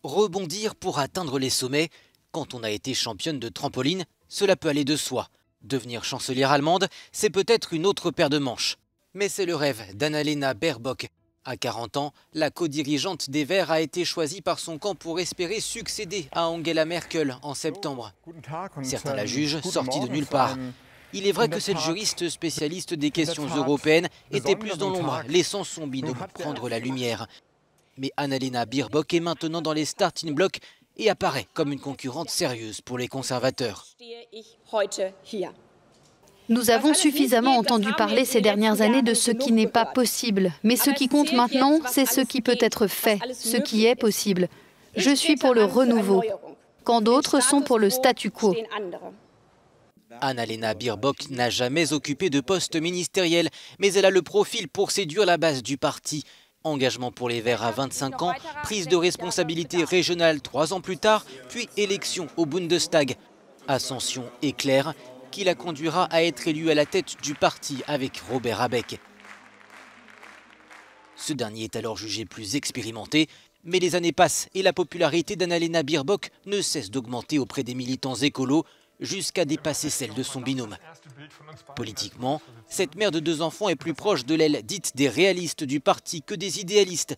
Rebondir pour atteindre les sommets. Quand on a été championne de trampoline, cela peut aller de soi. Devenir chancelière allemande, c'est peut-être une autre paire de manches. Mais c'est le rêve d'Annalena Baerbock. À 40 ans, la co-dirigeante des Verts a été choisie par son camp pour espérer succéder à Angela Merkel en septembre. Certains la jugent sortie de nulle part. Il est vrai que cette juriste spécialiste des questions européennes était plus dans l'ombre, laissant son binôme prendre la lumière. Mais Annalena Baerbock est maintenant dans les starting blocks et apparaît comme une concurrente sérieuse pour les conservateurs. Nous avons suffisamment entendu parler ces dernières années de ce qui n'est pas possible. Mais ce qui compte maintenant, c'est ce qui peut être fait, ce qui est possible. Je suis pour le renouveau, quand d'autres sont pour le statu quo. Annalena Baerbock n'a jamais occupé de poste ministériel, mais elle a le profil pour séduire la base du parti. Engagement pour les Verts à 25 ans, prise de responsabilité régionale 3 ans plus tard, puis élection au Bundestag. Ascension éclair qui la conduira à être élue à la tête du parti avec Robert Habeck. Ce dernier est alors jugé plus expérimenté, mais les années passent et la popularité d'Annalena Baerbock ne cesse d'augmenter auprès des militants écolos, jusqu'à dépasser celle de son binôme. Politiquement, cette mère de 2 enfants est plus proche de l'aile dite des réalistes du parti que des idéalistes.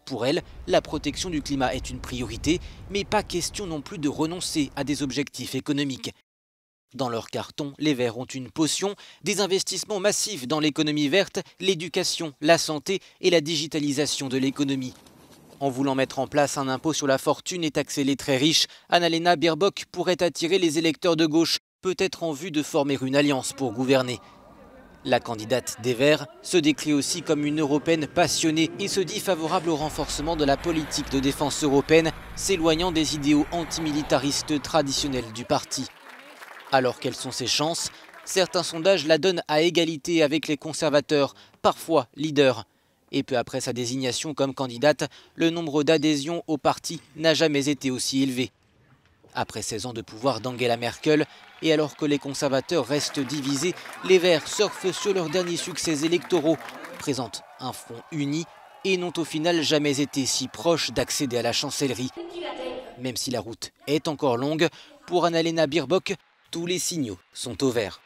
Pour elle, la protection du climat est une priorité, mais pas question non plus de renoncer à des objectifs économiques. Dans leur carton, les Verts ont une potion, des investissements massifs dans l'économie verte, l'éducation, la santé et la digitalisation de l'économie. En voulant mettre en place un impôt sur la fortune et taxer les très riches, Annalena Baerbock pourrait attirer les électeurs de gauche, peut-être en vue de former une alliance pour gouverner. La candidate des Verts se décrit aussi comme une européenne passionnée et se dit favorable au renforcement de la politique de défense européenne, s'éloignant des idéaux antimilitaristes traditionnels du parti. Alors quelles sont ses chances? Certains sondages la donnent à égalité avec les conservateurs, parfois leaders. Et peu après sa désignation comme candidate, le nombre d'adhésions au parti n'a jamais été aussi élevé. Après 16 ans de pouvoir d'Angela Merkel, et alors que les conservateurs restent divisés, les Verts surfent sur leurs derniers succès électoraux, présentent un front uni et n'ont au final jamais été si proches d'accéder à la chancellerie. Même si la route est encore longue, pour Annalena Baerbock, tous les signaux sont au vert.